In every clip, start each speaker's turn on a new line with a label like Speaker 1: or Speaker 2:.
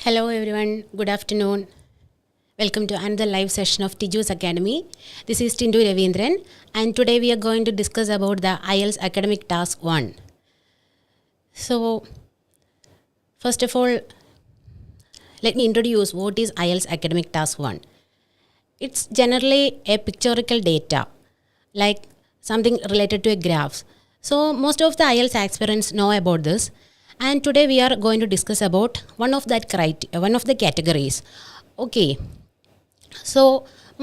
Speaker 1: Hello everyone, good afternoon. Welcome to another live session of Tiju's Academy. This is Tiju Ravindran and today we are going to discuss about the IELTS Academic Task 1. So, first of all, let me introduce what is IELTS Academic Task 1. It's generally a pictorial data, like something related to a graph. So, most of the IELTS aspirants know about this. And today we are going to discuss about one of the categories. Okay, so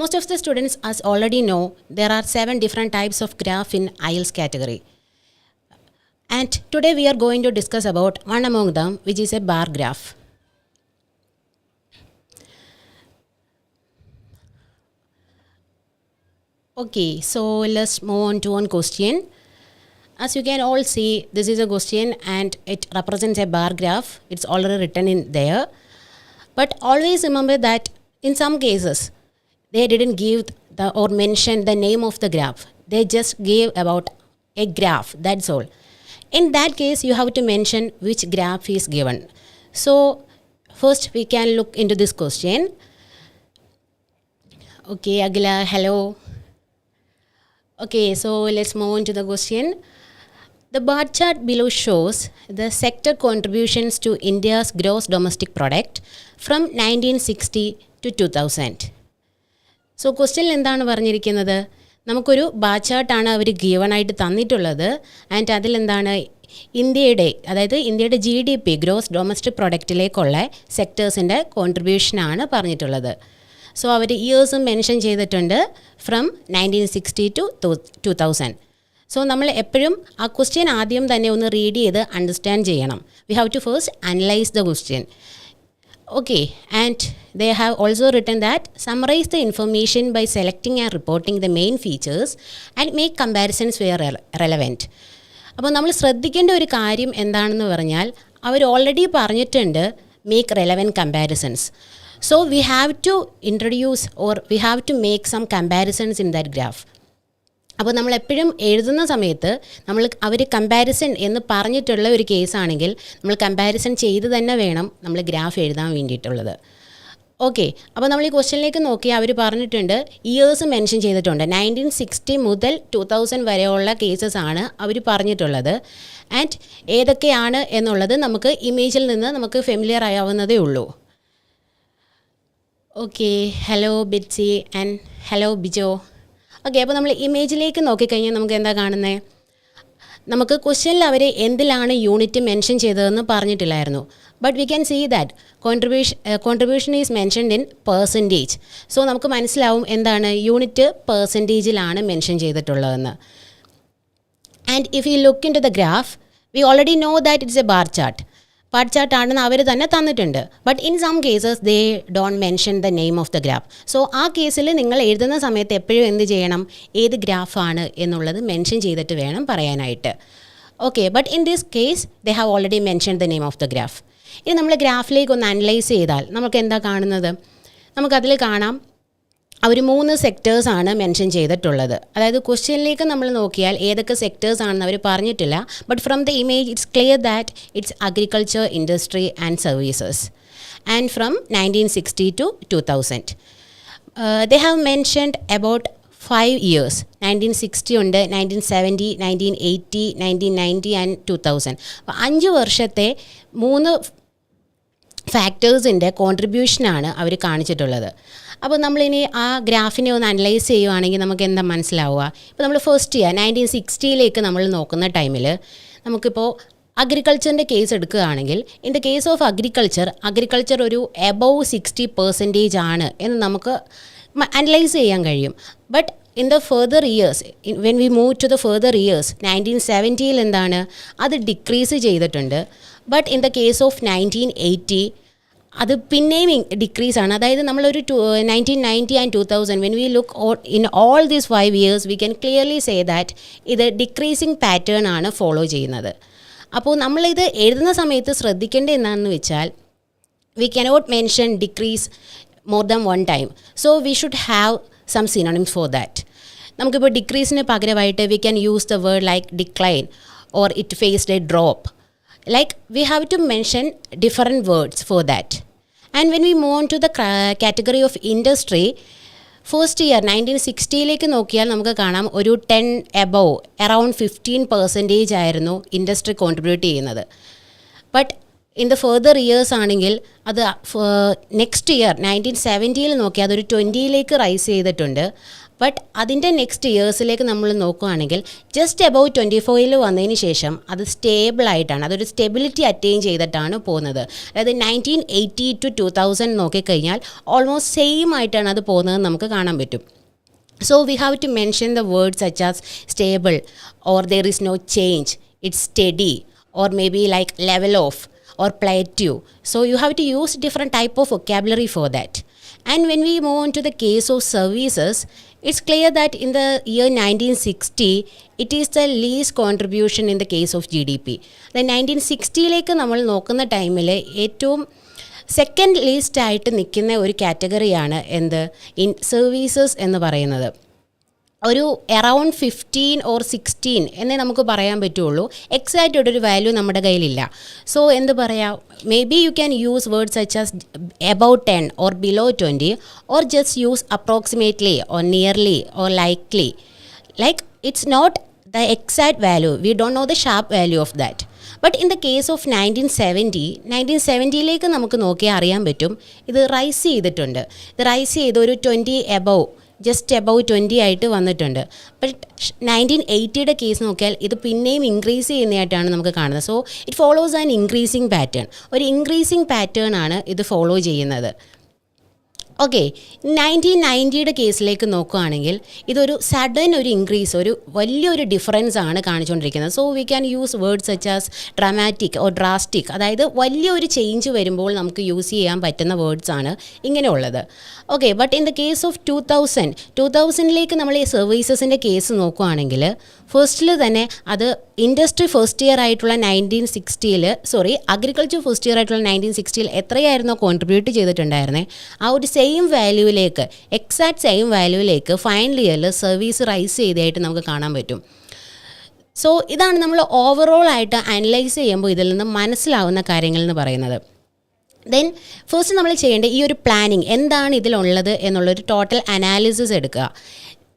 Speaker 1: most of the students as already know there are 7 different types of graph in IELTS category. And today we are going to discuss about one among them, which is a bar graph. Okay, so let's move on to one question. As you can all see, this is a question and it represents a bar graph. It's already written in there. But always remember that in some cases, they didn't give or mention the name of the graph. They just gave about a graph, that's all. In that case, you have to mention which graph is given. So, first we can look into this question. Okay, Agila, hello. Okay, so let's move on to the question. The bar chart below shows the sector contributions to India's gross domestic product from 1960 to 2000. So, question എന്താണ് പറഞ്ഞിരിക്കുന്നത്? നമുക്കൊരു bar ചാർട്ടാണ് അവർ given ആയിട്ട് തന്നിട്ടുള്ളത്. And അതിലെന്താണ് ഇന്ത്യയുടെ GDP gross domestic പ്രൊഡക്റ്റിലേക്കുള്ള സെക്ടേഴ്സിൻ്റെ കോൺട്രിബ്യൂഷനാണ് പറഞ്ഞിട്ടുള്ളത്. So അവർ ഇയേഴ്സും mention ചെയ്തിട്ടുണ്ട് from 1960 to 2000. So നമ്മൾ എപ്പോഴും ആ ക്വസ്റ്റ്യൻ ആദ്യം തന്നെ ഒന്ന് റീഡ് ചെയ്ത് അണ്ടർസ്റ്റാൻഡ് ചെയ്യണം. We have to first analyse the question. Okay, and they have also written that summarise the information by selecting and reporting the main features and make comparisons where relevant. അപ്പോൾ നമ്മൾ ശ്രദ്ധിക്കേണ്ട ഒരു കാര്യം എന്താണെന്ന് പറഞ്ഞാൽ അവർ ഓൾറെഡി പറഞ്ഞിട്ടുണ്ട് make relevant comparisons. So we have to introduce or we have to make some comparisons in that graph. അപ്പോൾ നമ്മൾ എപ്പോഴും എഴുതുന്ന സമയത്ത് അവർ കമ്പാരിസൺ എന്ന് പറഞ്ഞിട്ടുള്ള ഒരു കേസാണെങ്കിൽ നമ്മൾ കമ്പാരിസൺ ചെയ്ത് തന്നെ വേണം നമ്മൾ ഗ്രാഫ് എഴുതാൻ വേണ്ടിയിട്ടുള്ളത്. ഓക്കെ, അപ്പോൾ നമ്മൾ ഈ ക്വസ്റ്റ്യനിലേക്ക് നോക്കി അവർ പറഞ്ഞിട്ടുണ്ട് ഇയേഴ്സ് മെൻഷൻ ചെയ്തിട്ടുണ്ട്. 1960 മുതൽ 2000 വരെയുള്ള കേസസ് ആണ് അവർ പറഞ്ഞിട്ടുള്ളത്. ആൻഡ് ഏതൊക്കെയാണ് എന്നുള്ളത് നമുക്ക് ഇമേജിൽ നിന്ന് നമുക്ക് ഫെമിലിയർ ആയാവുന്നതേ ഉള്ളൂ. Okay, hello Bitsy and hello Bijo. Okay, അപ്പോൾ നമ്മൾ ഇമേജിലേക്ക് നോക്കിക്കഴിഞ്ഞാൽ നമുക്ക് എന്താ കാണുന്നത്? നമുക്ക് ക്വസ്റ്റ്യനിൽ അവർ എന്തിലാണ് യൂണിറ്റ് മെൻഷൻ ചെയ്തതെന്ന് പറഞ്ഞിട്ടില്ലായിരുന്നു. But we can see that contribution is mentioned in percentage. So നമുക്ക് മനസ്സിലാവും എന്താണ് യൂണിറ്റ് പെർസെൻറ്റേജിലാണ് മെൻഷൻ ചെയ്തിട്ടുള്ളതെന്ന്. And if you look into the graph, we already know that it's a bar chart. Bar ചാർട്ടാണെന്ന് അവർ തന്നെ തന്നിട്ടുണ്ട്. But in some cases they don't mention the name of the graph. So ആ കേസിൽ നിങ്ങൾ എഴുതുന്ന സമയത്ത് എപ്പോഴും എന്ത് ചെയ്യണം, ഏത് ഗ്രാഫാണ് എന്നുള്ളത് മെൻഷൻ ചെയ്തിട്ട് വേണം പറയാനായിട്ട്. Okay, but in this case they have already mention the name of the graph. ഇനി നമ്മൾ ഗ്രാഫിലേക്ക് ഒന്ന് അനലൈസ് ചെയ്താൽ നമുക്ക് എന്താ കാണുന്നത്? നമുക്കതിൽ കാണാം അവർ 3 സെക്ടേഴ്സാണ് മെൻഷൻ ചെയ്തിട്ടുള്ളത്. അതായത് ക്വസ്റ്റ്യനിലേക്ക് നമ്മൾ നോക്കിയാൽ ഏതൊക്കെ സെക്ടേഴ്സാണെന്ന് അവർ പറഞ്ഞിട്ടില്ല. But from the image it's clear that it's agriculture, industry and services. And from 1960 to 2000. They have mentioned about 5 years. 1960 ഉണ്ട്, 1970, 1980, 1990 ആൻഡ് 2000. അപ്പോൾ 5 വർഷത്തെ 3 ഫാക്ടേഴ്സിൻ്റെ കോൺട്രിബ്യൂഷനാണ് അവർ കാണിച്ചിട്ടുള്ളത്. അപ്പോൾ നമ്മളിനി ആ ഗ്രാഫിനെ ഒന്ന് അനലൈസ് ചെയ്യുവാണെങ്കിൽ നമുക്ക് എന്താ മനസ്സിലാവുക? ഇപ്പോൾ നമ്മൾ ഫസ്റ്റ് ഇയർ 1960ലേക്ക് നമ്മൾ നോക്കുന്ന ടൈമിൽ നമുക്കിപ്പോൾ അഗ്രികൾച്ചറിൻ്റെ കേസ് എടുക്കുകയാണെങ്കിൽ in the case of agriculture ഒരു എബവ് 60% ആണ് എന്ന് നമുക്ക് അനലൈസ് ചെയ്യാൻ കഴിയും. But in the further years, when we move to the further years, 1970 എന്താണ് അത് ഡിക്രീസ് ചെയ്തിട്ടുണ്ട്. But in the case of 1980 അത് പിന്നെയും ഡിക്രീസ് ആണ്. അതായത് നമ്മളൊരു 1990 and 2000 when we look in all these 5 years we can clearly say that ഇത് decreasing pattern ആണ് ഫോളോ ചെയ്യുന്നത്. അപ്പോൾ നമ്മളിത് എഴുതുന്ന സമയത്ത് ശ്രദ്ധിക്കേണ്ടത് എന്താണെന്ന് വെച്ചാൽ we cannot mention decrease more than 1 time. So we should have some synonyms for that. നമുക്കിപ്പോൾ ഡിക്രീസിന് പകരമായിട്ട് we can use the word like decline or it faced a drop. Like we have to mention different words for that. And when we move on to the category of industry, first year 1960 നോക്കിയാൽ നമുക്ക് കാണാം ഒരു 10 above around 15% ആയിരുന്നു industry contribute ചെയ്യുന്നത്. But in the further years ആണെങ്കിൽ അത് next year 1970 നോക്കിയാൽ അതൊരു 20 റൈസ് ചെയ്തിട്ടുണ്ട്. ബട്ട് അതിൻ്റെ നെക്സ്റ്റ് ഇയേഴ്സിലേക്ക് നമ്മൾ നോക്കുകയാണെങ്കിൽ ജസ്റ്റ് എബവ് 24 വന്നതിന് ശേഷം അത് സ്റ്റേബിളായിട്ടാണ്, അതൊരു സ്റ്റെബിലിറ്റി അറ്റൈൻ ചെയ്തിട്ടാണ് പോകുന്നത്. അതായത് 1980 to 2000 നോക്കിക്കഴിഞ്ഞാൽ ഓൾമോസ്റ്റ് സെയിം ആയിട്ടാണ് അത് പോകുന്നത് നമുക്ക് കാണാൻ പറ്റും. So we have to mention the words such as stable or there is no change, it's steady or maybe like level off or plateau. So you have to use different type of vocabulary for that. And when we move on to the case of services, it's clear that in the year 1960, it is the least contribution in the case of GDP. The 1960 നമ്മൾ നോക്കുന്ന ടൈമിൽ ഏറ്റവും second least ആയിട്ട് നിൽക്കുന്ന ഒരു കാറ്റഗറിയാണ് എന്ത്, in services എന്ന് പറയുന്നത്. ഒരു അറൗണ്ട് 15 or 16 എന്നേ നമുക്ക് പറയാൻ പറ്റുള്ളൂ. എക്സാക്റ്റ് ആയിട്ടൊരു വാല്യൂ നമ്മുടെ കയ്യിലില്ല. സോ എന്ത് പറയാം, maybe you can use words such as about 10 or below 20 or just use approximately or nearly or likely. Like it's not the exact value, we don't know the sharp value of that. But in the case of 1970 നമുക്ക് നോക്കിയാൽ അറിയാൻ പറ്റും ഇത് rice ചെയ്തിട്ടുണ്ട്. ഇത് rice ചെയ്ത് ഒരു 20 above, just above 20 ആയിട്ട് വന്നിട്ടുണ്ട്. ബട്ട് 1980 കേസ് നോക്കിയാൽ ഇത് പിന്നെയും ഇൻക്രീസ് ചെയ്യുന്നതായിട്ടാണ് നമുക്ക് കാണുന്നത്. So it follows an increasing pattern. ഒരു ഇൻക്രീസിങ് പാറ്റേൺ ആണ് ഇത് ഫോളോ ചെയ്യുന്നത്. ഓക്കെ, 1990 കേസിലേക്ക് നോക്കുകയാണെങ്കിൽ ഇതൊരു സഡൻ ഒരു ഇൻക്രീസ്, ഒരു വലിയൊരു ഡിഫറൻസ് ആണ് കാണിച്ചുകൊണ്ടിരിക്കുന്നത്. So we can use words such as dramatic or drastic. അതായത് വലിയൊരു ചേഞ്ച് വരുമ്പോൾ നമുക്ക് യൂസ് ചെയ്യാൻ പറ്റുന്ന വേർഡ്സ് ആണ് ഇങ്ങനെയുള്ളത്. Okay, but in the case of 2000 നമ്മൾ ഈ സർവീസസിൻ്റെ കേസ് നോക്കുകയാണെങ്കിൽ ഫസ്റ്റിൽ തന്നെ അത് ഇൻഡസ്ട്രി ഫസ്റ്റ് ഇയർ ആയിട്ടുള്ള 1960 അഗ്രികൾച്ചർ ഫസ്റ്റ് ഇയർ ആയിട്ടുള്ള 1960 എത്രയായിരുന്നോ കോൺട്രിബ്യൂട്ട് ചെയ്തിട്ടുണ്ടായിരുന്നേ, ആ ഒരു സെയിം വാല്യൂവിലേക്ക്, എക്സാക്ട് സെയിം വാല്യൂവിലേക്ക് ഫൈനൽ ഇയറിൽ സർവീസ് റൈസ് ചെയ്തതായിട്ട് നമുക്ക് കാണാൻ പറ്റും. സോ ഇതാണ് നമ്മൾ ഓവറോൾ ആയിട്ട് അനലൈസ് ചെയ്യുമ്പോൾ ഇതിൽ നിന്ന് മനസ്സിലാവുന്ന കാര്യങ്ങൾ എന്ന് പറയുന്നത്. ദെൻ ഫസ്റ്റ് നമ്മൾ ചെയ്യേണ്ട ഈ ഒരു പ്ലാനിങ്, എന്താണ് ഇതിലുള്ളത് എന്നുള്ളൊരു ടോട്ടൽ അനാലിസിസ് എടുക്കുക.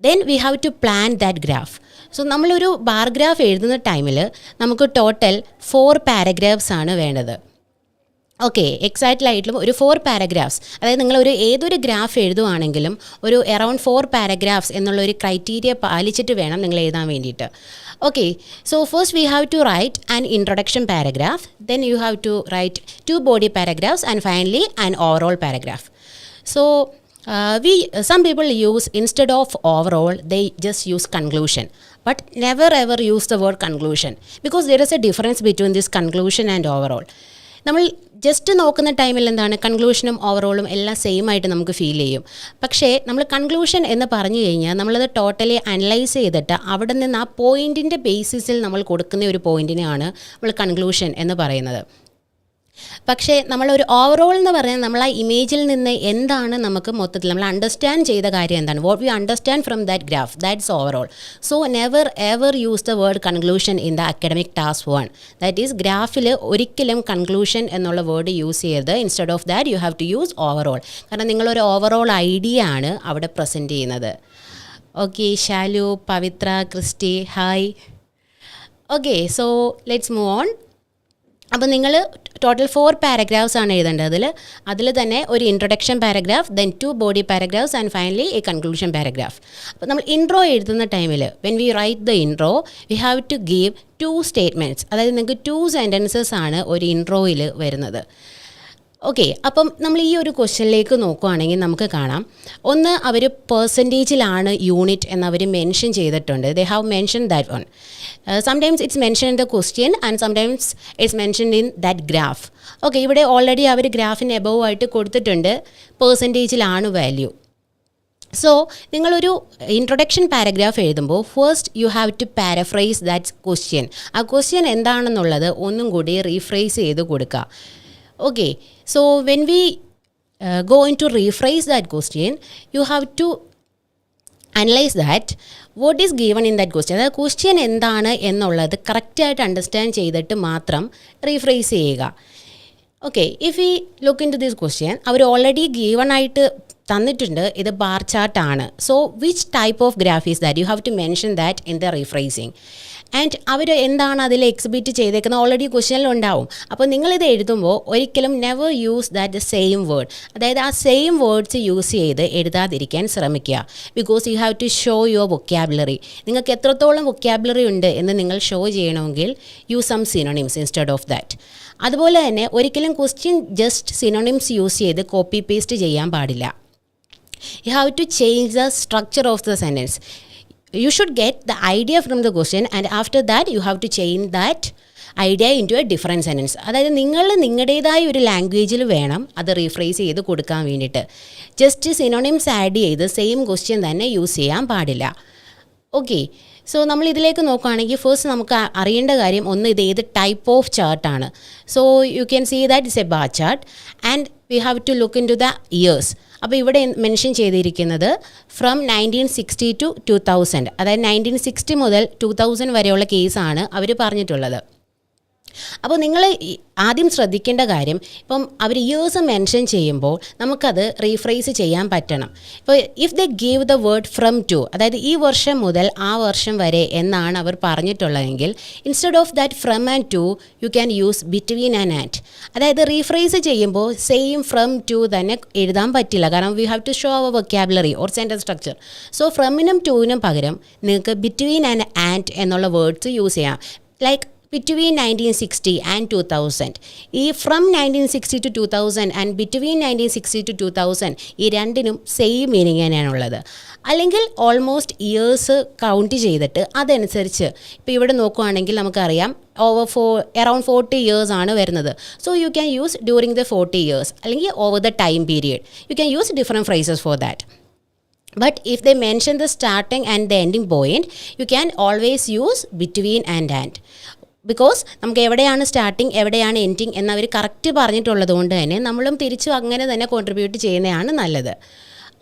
Speaker 1: Then we have to plan that graph. So നമ്മളൊരു ബാർ ഗ്രാഫ് എഴുതുന്ന ടൈമിൽ നമുക്ക് ടോട്ടൽ 4 പാരഗ്രാഫ്സ് ആണ് വേണ്ടത്. ഓക്കെ, എക്സാക്റ്റ്ലായിട്ടും ഒരു 4 പാരഗ്രാഫ്സ്, അതായത് നിങ്ങളൊരു ഏതൊരു ഗ്രാഫ് എഴുതുവാണെങ്കിലും ഒരു അറൗണ്ട് 4 പാരഗ്രാഫ്സ് എന്നുള്ളൊരു ക്രൈറ്റീരിയ പാലിച്ചിട്ട് വേണം നിങ്ങൾ എഴുതാൻ വേണ്ടിയിട്ട്. Okay, so first we have to write an introduction paragraph, then you have to write 2 body paragraphs and finally an overall paragraph. So some people use, instead of overall, they just use conclusion. But never ever use the word conclusion, because there is a difference between this conclusion and overall. നമ്മൾ just നോക്കുന്ന ടൈമിൽ എന്താണ്, കൺക്ലൂഷനും ഓവറോളും എല്ലാം same ആയിട്ട് നമുക്ക് feel ചെയ്യും. പക്ഷേ നമ്മൾ കൺക്ലൂഷൻ എന്ന് പറഞ്ഞു കഴിഞ്ഞാൽ നമ്മളത് ടോട്ടലി അനലൈസ് ചെയ്തിട്ട് അവിടെ നിന്ന് ആ പോയിൻറ്റിൻ്റെ ബേസിസിൽ നമ്മൾ കൊടുക്കുന്ന ഒരു പോയിൻറ്റിനെയാണ് നമ്മൾ കൺക്ലൂഷൻ എന്ന് പറയുന്നത്. പക്ഷേ നമ്മളൊരു ഓവറോൾ എന്ന് പറഞ്ഞാൽ നമ്മൾ ആ ഇമേജിൽ നിന്ന് എന്താണ് നമുക്ക് മൊത്തത്തിൽ നമ്മൾ അണ്ടർസ്റ്റാൻഡ് ചെയ്ത കാര്യം എന്താണ്, what we understand from that graph, that's overall. So never ever use the word conclusion in the academic task 1. That is ഗ്രാഫിൽ ഒരിക്കലും കൺക്ലൂഷൻ എന്നുള്ള വേർഡ് യൂസ് ചെയ്യരുത്. Instead of that you have to use overall. കാരണം നിങ്ങളൊരു overall idea ആണ് അവിടെ present ചെയ്യുന്നത്. Okay, Shalu, Pavithra, Christy, hi. Okay, so let's move on. അപ്പോൾ നിങ്ങൾ ടോട്ടൽ 4 പാരഗ്രാഫ്സ് ആണ് എഴുതേണ്ടത്. അതിൽ തന്നെ ഒരു introduction paragraph, then 2 body paragraphs and finally a conclusion paragraph. അപ്പോൾ നമ്മൾ ഇൻട്രോ എഴുതുന്ന ടൈമിൽ when we write the intro we have to give 2 statements. അതായത് നിങ്ങൾക്ക് 2 സെൻറ്റൻസസ് ആണ് ഒരു ഇൻട്രോയിൽ വരുന്നത്. ഓക്കെ, അപ്പം നമ്മൾ ഈ ഒരു ക്വസ്റ്റ്യനിലേക്ക് നോക്കുകയാണെങ്കിൽ നമുക്ക് കാണാം, ഒന്ന് അവർ പെർസെൻറ്റേജിലാണ് യൂണിറ്റ് എന്ന് അവർ മെൻഷൻ ചെയ്തിട്ടുണ്ട്. They have mention that one. Sometimes it's mention in the question and sometimes it's mention in that graph. Okay, ഇവിടെ ഓൾറെഡി അവർ ഗ്രാഫിന് എബവ് ആയിട്ട് കൊടുത്തിട്ടുണ്ട് പെർസെൻറ്റേജിലാണ് വാല്യൂ. സോ നിങ്ങളൊരു ഇൻട്രൊഡക്ഷൻ പാരഗ്രാഫ് എഴുതുമ്പോൾ first you have to paraphrase that question. ആ question എന്താണെന്നുള്ളത് ഒന്നും കൂടി റീഫ്രൈസ് ചെയ്ത് കൊടുക്കുക. Okay, so when we go into rephrase that question, you have to analyze that what is given in that question. അതായത് question എന്താണ് എന്നുള്ളത് കറക്റ്റായിട്ട് അണ്ടർസ്റ്റാൻഡ് ചെയ്തിട്ട് മാത്രം റീഫ്രേസ് ചെയ്യുക. Okay, if we look into this question, അവർ ഓൾറെഡി ഗീവൺ ആയിട്ട് തന്നിട്ടുണ്ട് ഇത് ബാർ ചാർട്ട് ആണ്. So which type of graph is that? You have to mention that in the rephrasing. And അവർ എന്താണ് അതിൽ എക്സിബിറ്റ് ചെയ്തേക്കുന്നത് ഓൾറെഡി ക്വസ്റ്റ്യനിൽ ഉണ്ടാവും. അപ്പോൾ നിങ്ങളിത് എഴുതുമ്പോൾ ഒരിക്കലും never use that same word, അതായത് ആ സെയിം വേർഡ്സ് യൂസ് ചെയ്ത് എഴുതാതിരിക്കാൻ ശ്രമിക്കുക. Because you have to show your vocabulary. നിങ്ങൾക്ക് എത്രത്തോളം വൊക്കാബുലറി ഉണ്ട് എന്ന് നിങ്ങൾ ഷോ ചെയ്യണമെങ്കിൽ use some synonyms instead of that. അതുപോലെ തന്നെ ഒരിക്കലും ക്വസ്റ്റ്യൻ ജസ്റ്റ് സിനോണിംസ് യൂസ് ചെയ്ത് കോപ്പി പേസ്റ്റ് ചെയ്യാൻ പാടില്ല. You have to change the structure of the sentence. You should get the idea from the question and after that you have to change that idea into a different sentence. അതായത് നിങ്ങൾ നിങ്ങളുടേതായ ഒരു ലാംഗ്വേജിൽ വേണം അത് rephrase ചെയ്ത് കൊടുക്കാൻ വേണ്ടിയിട്ട്. ജസ്റ്റ് സിനോണിംസ് ആഡ് ചെയ്ത് സെയിം ക്വസ്റ്റ്യൻ തന്നെ യൂസ് ചെയ്യാൻ പാടില്ല. ഓക്കെ, സോ നമ്മൾ ഇതിലേക്ക് നോക്കുകയാണെങ്കിൽ ഫസ്റ്റ് നമുക്ക് അറിയേണ്ട കാര്യം ഒന്ന്, ഇത് ഏത് ടൈപ്പ് ഓഫ് ചാർട്ടാണ്. So you can see that it's a bar chart and we have to look into the years. അപ്പോൾ ഇവിടെ മെൻഷൻ ചെയ്തിരിക്കുന്നത് ഫ്രം 1960 to 2000, അതായത് 1960 മുതൽ 2000 വരെയുള്ള കേസാണ് അവർ പറഞ്ഞിട്ടുള്ളത്. അപ്പോൾ നിങ്ങൾ ആദ്യം ശ്രദ്ധിക്കേണ്ട കാര്യം, ഇപ്പം അവർ ഇയേഴ്സ് മെൻഷൻ ചെയ്യുമ്പോൾ നമുക്കത് റീഫ്രേസ് ചെയ്യാൻ പറ്റണം. ഇപ്പോൾ if the give the word from to, അതായത് ഈ വർഷം മുതൽ ആ വർഷം വരെ എന്നാണ് അവർ പറഞ്ഞിട്ടുള്ളതെങ്കിൽ instead of that from and to you can use between and at. അതായത് റീഫ്രേസ് ചെയ്യുമ്പോൾ സെയിം ഫ്രം ടു തന്നെ എഴുതാൻ പറ്റില്ല, കാരണം we have to show our vocabulary or sentence structure. So ഫ്രമിനും ടുവിനും പകരം നിങ്ങൾക്ക് ബിറ്റ്വീൻ ആൻഡ് ആൻഡ് എന്നുള്ള വേർഡ്സ് യൂസ് ചെയ്യാം. Like between 1960 and 2000. ഈ ഫ്രം 1960 to 2000 ആൻഡ് ബിറ്റ്വീൻ 1960 to 2000 ഈ രണ്ടിനും സെയിം മീനിങ് തന്നെയാണുള്ളത്. അല്ലെങ്കിൽ ഓൾമോസ്റ്റ് ഇയേഴ്സ് കൗണ്ട് ചെയ്തിട്ട് അതനുസരിച്ച് ഇപ്പോൾ ഇവിടെ നോക്കുകയാണെങ്കിൽ നമുക്കറിയാം അറൗണ്ട് 40 years ആണ് വരുന്നത്. So you can use during the 40 years അല്ലെങ്കിൽ over the time period. U can use different phrases for that. But if they mention the starting and the ending point, you can always use between and. Because നമുക്ക് എവിടെയാണ് starting എവിടെയാണ് ending എന്നവർ correct പറഞ്ഞിട്ടുള്ളത് കൊണ്ട് തന്നെ നമ്മളും തിരിച്ചു അങ്ങനെ തന്നെ കോൺട്രിബ്യൂട്ട് ചെയ്യുന്നതാണ് നല്ലത്.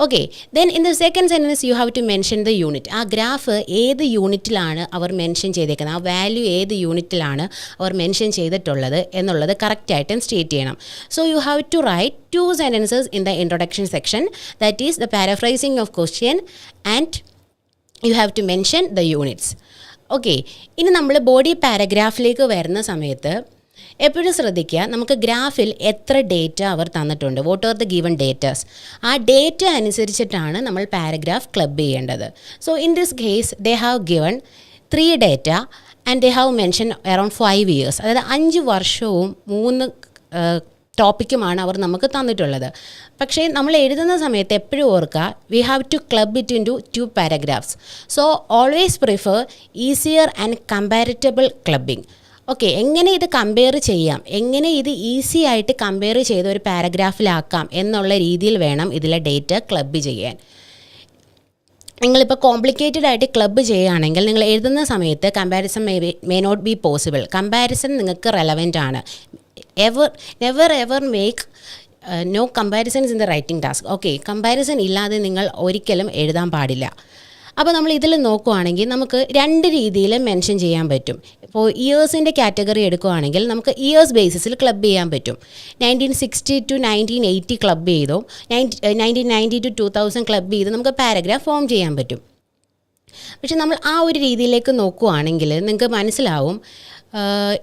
Speaker 1: Okay, then in the second sentence you have to mention the unit. ആ ഗ്രാഫ് ഏത് യൂണിറ്റിലാണ് അവർ മെൻഷൻ ചെയ്തേക്കുന്നത്, ആ വാല്യൂ ഏത് യൂണിറ്റിലാണ് അവർ മെൻഷൻ ചെയ്തിട്ടുള്ളത് എന്നുള്ളത് കറക്റ്റായിട്ടും സ്റ്റേറ്റ് ചെയ്യണം. So you have to write 2 sentences in the introduction section, that is the paraphrasing of question and you have to mention the units. Okay, ഇനി നമ്മൾ ബോഡി പാരഗ്രാഫിലേക്ക് വരുന്ന സമയത്ത് എപ്പോഴും ശ്രദ്ധിക്കുക, നമുക്ക് ഗ്രാഫിൽ എത്ര ഡേറ്റ അവർ തന്നിട്ടുണ്ട്, what are the given datas. ആ ഡേറ്റ അനുസരിച്ചിട്ടാണ് നമ്മൾ പാരഗ്രാഫ് ക്ലബ് ചെയ്യേണ്ടത്. So in this case they have given 3 data and they have mention around 5 years, അതായത് 5 വർഷവും 3 ടോപ്പിക്കുമാണ് അവർ നമുക്ക് തന്നിട്ടുള്ളത്. പക്ഷേ നമ്മൾ എഴുതുന്ന സമയത്ത് എപ്പോഴും ഓർക്കുക, we have to club it into 2 paragraphs. So always prefer easier and comparable clubbing. Okay, എങ്ങനെ ഇത് കമ്പയർ ചെയ്യാം, എങ്ങനെ ഇത് ഈസി ആയിട്ട് കമ്പയർ ചെയ്ത് ഒരു പാരഗ്രാഫിലാക്കാം എന്നുള്ള രീതിയിൽ വേണം ഇതിലെ ഡേറ്റ ക്ലബ് ചെയ്യാൻ. നിങ്ങളിപ്പോൾ കോംപ്ലിക്കേറ്റഡ് ആയിട്ട് ക്ലബ്ബ് ചെയ്യുകയാണെങ്കിൽ നിങ്ങൾ എഴുതുന്ന സമയത്ത് comparison may not be possible. Comparison നിങ്ങൾക്ക് റെലവൻ്റ് ആണ്. Never ever make no comparisons in the writing task. Okay, comparison ഇല്ലാതെ നിങ്ങൾ ഒരിക്കലും എഴുതാൻ പാടില്ല. അപ്പോൾ നമ്മൾ ഇതിൽ നോക്കുകയാണെങ്കിൽ നമുക്ക് 2 രീതിയിൽ മെൻഷൻ ചെയ്യാൻ പറ്റും. ഇപ്പോൾ ഇയേഴ്സിൻ്റെ കാറ്റഗറി എടുക്കുകയാണെങ്കിൽ നമുക്ക് ഇയേഴ്സ് ബേസിസിൽ ക്ലബ് ചെയ്യാൻ പറ്റും. 1960 to 1980 ക്ലബ് ചെയ്തോ 1990 to 2000 ക്ലബ് ചെയ്ത് നമുക്ക് പാരഗ്രാഫ് ഫോം ചെയ്യാൻ പറ്റും. പക്ഷെ നമ്മൾ ആ ഒരു രീതിയിലേക്ക് നോക്കുകയാണെങ്കിൽ നിങ്ങൾക്ക് മനസ്സിലാവും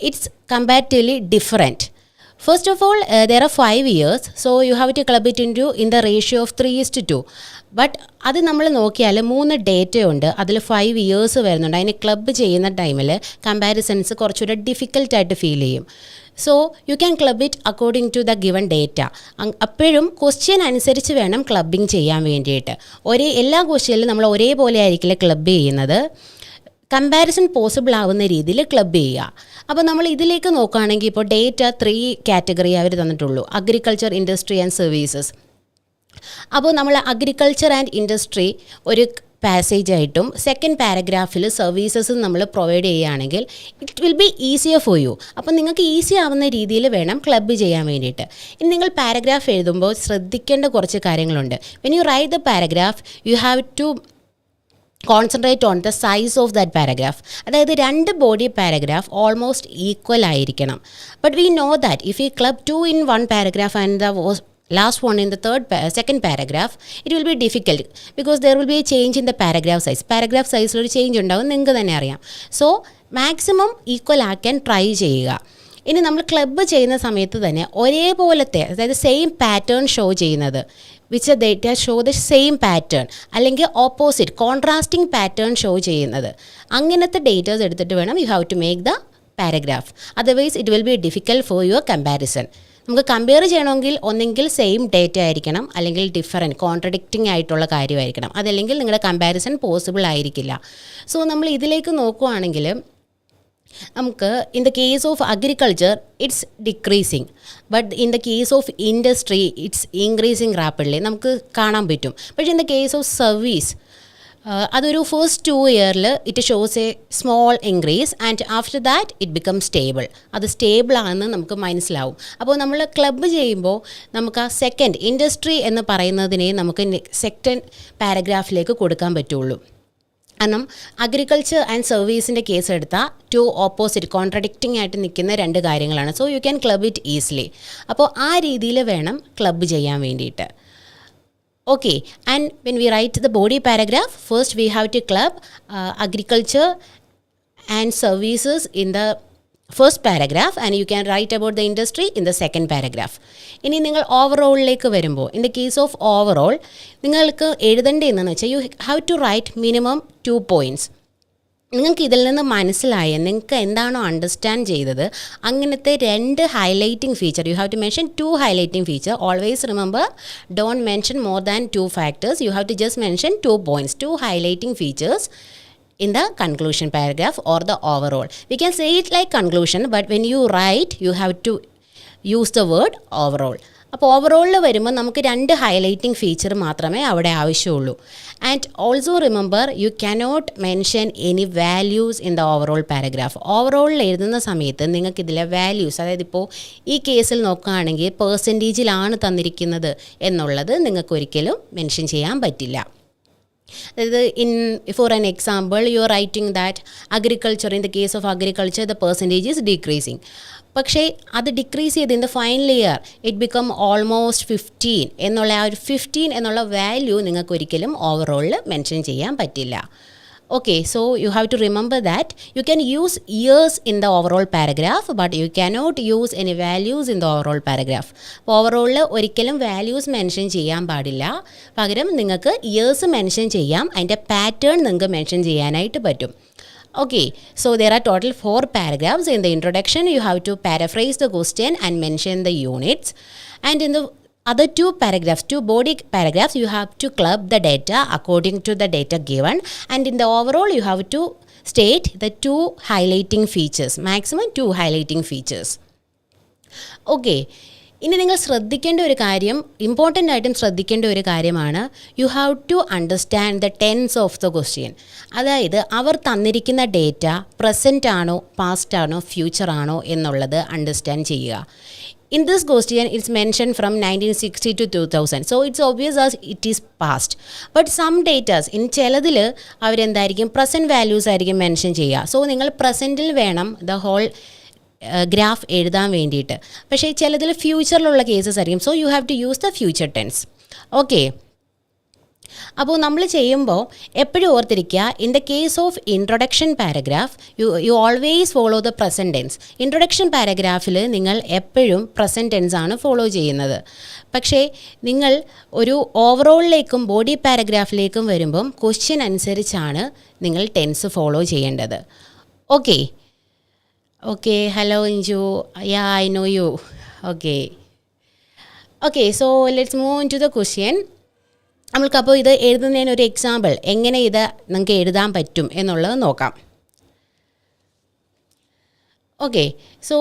Speaker 1: it's comparatively different. First of all, there are 5 years, so you have to club it in the ratio of 3:2. But അത് നമ്മൾ നോക്കിയാൽ 3 ഡേറ്റ ഉണ്ട്, അതിൽ 5 years വരുന്നുണ്ട്. അതിന് ക്ലബ്ബ് ചെയ്യുന്ന ടൈമിൽ കമ്പാരിസൺസ് കുറച്ചുകൂടെ ഡിഫിക്കൽട്ടായിട്ട് ഫീൽ ചെയ്യും. So you can club it according to the given data. അപ്പോഴും ക്വസ്റ്റ്യൻ അനുസരിച്ച് വേണം ക്ലബിങ് ചെയ്യാൻ വേണ്ടിയിട്ട്. എല്ലാ ക്വസ്റ്റ്യനിലും നമ്മൾ ഒരേപോലെ ആയിരിക്കില്ല ക്ലബ് ചെയ്യുന്നത്. കമ്പാരിസൺ പോസിബിൾ ആവുന്ന രീതിയിൽ ക്ലബ് ചെയ്യുക. അപ്പോൾ നമ്മൾ ഇതിലേക്ക് നോക്കുകയാണെങ്കിൽ ഇപ്പോൾ ഡേറ്റ 3 കാറ്റഗറി അവർ തന്നിട്ടുള്ളൂ, അഗ്രികൾച്ചർ, ഇൻഡസ്ട്രി ആൻഡ് സർവീസസ്. അപ്പോൾ നമ്മൾ അഗ്രികൾച്ചർ ആൻഡ് ഇൻഡസ്ട്രി ഒരു പാസേജ് ആയിട്ടും സെക്കൻഡ് പാരഗ്രാഫിൽ സർവീസസും നമ്മൾ പ്രൊവൈഡ് ചെയ്യുകയാണെങ്കിൽ it will be easier for you. അപ്പോൾ നിങ്ങൾക്ക് ഈസി ആവുന്ന രീതിയിൽ വേണം ക്ലബ് ചെയ്യാൻ വേണ്ടിയിട്ട്. ഇനി നിങ്ങൾ പാരഗ്രാഫ് എഴുതുമ്പോൾ ശ്രദ്ധിക്കേണ്ട കുറച്ച് കാര്യങ്ങളുണ്ട്. When you write the paragraph you have to concentrate on the size of that paragraph. അതായത് രണ്ട് ബോഡി പാരഗ്രാഫ് ഓൾമോസ്റ്റ് ഈക്വൽ ആയിരിക്കണം. But we know that if you club 2 in 1 paragraph and the last one in the second paragraph, it will be difficult because there will be a change in the paragraph size. Paragraph size ഒരു change ഉണ്ടാവും, നിങ്ങൾക്ക് തന്നെ അറിയാം. So maximum equal ആക്കാൻ try ചെയ്യുക. ഇനി നമ്മൾ club ചെയ്യുന്ന സമയത്ത് തന്നെ ഒരേപോലത്തെ, അതായത് സെയിം പാറ്റേൺ ഷോ ചെയ്യുന്നത്, which data show the same pattern, അല്ലെങ്കിൽ ഓപ്പോസിറ്റ് കോൺട്രാസ്റ്റിംഗ് പാറ്റേൺ ഷോ ചെയ്യുന്നത്, അങ്ങനത്തെ ഡേറ്റാസ് എടുത്തിട്ട് വേണം you have to make the paragraph. Otherwise it will be difficult for your comparison. നമുക്ക് കമ്പയർ ചെയ്യണമെങ്കിൽ ഒന്നെങ്കിൽ സെയിം ഡേറ്റ ആയിരിക്കണം, അല്ലെങ്കിൽ ഡിഫറൻറ്റ് കോൺട്രഡിക്റ്റിംഗ് ആയിട്ടുള്ള കാര്യമായിരിക്കണം. അതല്ലെങ്കിൽ നിങ്ങളുടെ കമ്പാരിസൺ പോസിബിൾ ആയിരിക്കില്ല. സോ നമ്മൾ ഇതിലേക്ക് നോക്കുകയാണെങ്കിൽ നമുക്ക് in the case of agriculture it's decreasing, but in the case of industry it's increasing rapidly നമുക്ക് കാണാൻ പറ്റും. പക്ഷേ in the case of service അതൊരു first 2 years it shows a small increase and after that it become stable. അത് സ്റ്റേബിളാണെന്ന് നമുക്ക് മനസ്സിലാവും. അപ്പോൾ നമ്മൾ ക്ലബ്ബ് ചെയ്യുമ്പോൾ നമുക്ക് ആ സെക്കൻഡ് ഇൻഡസ്ട്രി എന്ന് പറയുന്നതിനെ നമുക്ക് സെക്കൻഡ് പാരഗ്രാഫിലേക്ക് കൊടുക്കാൻ പറ്റുള്ളൂ. കാരണം അഗ്രികൾച്ചർ ആൻഡ് സർവീസിൻ്റെ കേസ് എടുത്താൽ 2 ഓപ്പോസിറ്റ് കോൺട്രഡിക്റ്റിംഗ് ആയിട്ട് നിൽക്കുന്ന 2 കാര്യങ്ങളാണ്. So you can club it easily. അപ്പോൾ ആ രീതിയിൽ വേണം ക്ലബ്ബ് ചെയ്യാൻ വേണ്ടിയിട്ട്. Okay, and when we write the body paragraph, first we have to club agriculture and services in the first paragraph, and you can write about the industry in the second paragraph. ഇനി നിങ്ങൾ ഓവറോളിലേക്ക് വരുമ്പോൾ, in the case of overall നിങ്ങൾക്ക് എഴുതേണ്ടതെന്ന് വെച്ചാൽ you have to write minimum 2 points. നിങ്ങൾക്ക് ഇതിൽ നിന്ന് മനസ്സിലായ, നിങ്ങൾക്ക് എന്താണോ അണ്ടർസ്റ്റാൻഡ് ചെയ്തത്, അങ്ങനത്തെ 2 highlighting feature you have to mention. 2 highlighting feature. Always remember, don't mention more than 2 factors. You have to just mention 2 points, 2 highlighting features in the conclusion paragraph or the overall. We can say it like conclusion, but when you write, you have to use the word overall. അപ്പോൾ ഓവറോളിൽ വരുമ്പോൾ നമുക്ക് 2 highlighting feature മാത്രമേ അവിടെ ആവശ്യമുള്ളൂ. And also remember, you cannot mention any values in the overall paragraph. ഓവറോളിൽ എഴുതുന്ന സമയത്ത് നിങ്ങൾക്ക് ഇതിലെ വാല്യൂസ്, അതായത് ഇപ്പോൾ ഈ കേസിൽ നോക്കുകയാണെങ്കിൽ പെർസെൻറ്റേജിലാണ് തന്നിരിക്കുന്നത് എന്നുള്ളത് നിങ്ങൾക്ക് ഒരിക്കലും മെൻഷൻ ചെയ്യാൻ പറ്റില്ല. അതായത് for an example, you are writing that agriculture, in the case of agriculture the percentage is decreasing. പക്ഷേ അത് ഡിക്രീസ് ചെയ്ത് in the final year it become almost 15 എന്നുള്ള ആ ഒരു 15 എന്നുള്ള വാല്യൂ നിങ്ങൾക്ക് ഒരിക്കലും ഓവറോളിൽ മെൻഷൻ ചെയ്യാൻ പറ്റില്ല. Okay, so you have to remember that you can use years in the overall paragraph, but you cannot use any values in the overall paragraph. ഓവറോളിൽ ഒരിക്കലും values mention ചെയ്യാൻ പാടില്ല. പകരം നിങ്ങൾക്ക് ഇയേഴ്സ് മെൻഷൻ ചെയ്യാം. അതിൻ്റെ പാറ്റേൺ നിങ്ങൾക്ക് മെൻഷൻ ചെയ്യാനായിട്ട് പറ്റും. Okay, so there are total 4 paragraphs. In the introduction, you have to paraphrase the question and mention the units. And in the other 2 paragraphs, 2 body paragraphs, you have to club the data according to the data given. And in the overall, you have to state the 2 highlighting features, maximum 2 highlighting features. Okay. ഇനി നിങ്ങൾ ശ്രദ്ധിക്കേണ്ട ഒരു കാര്യം, important ആയിട്ടും ശ്രദ്ധിക്കേണ്ട ഒരു കാര്യമാണ്, you have to understand the tense of the question. അതായത് അവർ തന്നിരിക്കുന്ന ഡേറ്റ പ്രസൻറ്റ് ആണോ, പാസ്റ്റ് ആണോ, ഫ്യൂച്ചർ ആണോ എന്നുള്ളത് അണ്ടർസ്റ്റാൻഡ് ചെയ്യുക. In this question, it's mentioned from 1960 to 2000. So, it's obvious as it is past. But some data, in ചിലതിൽ അവരെന്തായിരിക്കും present values ആയിരിക്കും മെൻഷൻ ചെയ്യുക. സോ നിങ്ങൾ പ്രസൻറ്റിൽ വേണം ദ ഹോൾ ഗ്രാഫ് എഴുതാൻ വേണ്ടിയിട്ട്. പക്ഷേ ചിലതിൽ ഫ്യൂച്ചറിലുള്ള കേസസ് ആയിരിക്കും. So you have to use the future tense. Okay, അപ്പോൾ നമ്മൾ ചെയ്യുമ്പോൾ എപ്പോഴും ഓർത്തിരിക്കുക, in the case of introduction paragraph you always follow the present tense. Introduction പാരഗ്രാഫിൽ നിങ്ങൾ എപ്പോഴും പ്രസൻറ്റ് ടെൻസ് ആണ് ഫോളോ ചെയ്യുന്നത്. പക്ഷേ നിങ്ങൾ ഒരു ഓവറോളിലേക്കും ബോഡി പാരഗ്രാഫിലേക്കും വരുമ്പം ക്വസ്റ്റ്യൻ അനുസരിച്ചാണ് നിങ്ങൾ ടെൻസ് ഫോളോ ചെയ്യേണ്ടത്. Okay, okay, hello Inchu, yeah I know you. Okay, okay, so let's move into the question. നമ്മൾക്കപ്പോൾ ഇത് എഴുതുന്നതിന് ഒരു എക്സാമ്പിൾ, എങ്ങനെ ഇത് നിങ്ങൾക്ക് എഴുതാൻ പറ്റും എന്നുള്ളത് നോക്കാം. Okay, so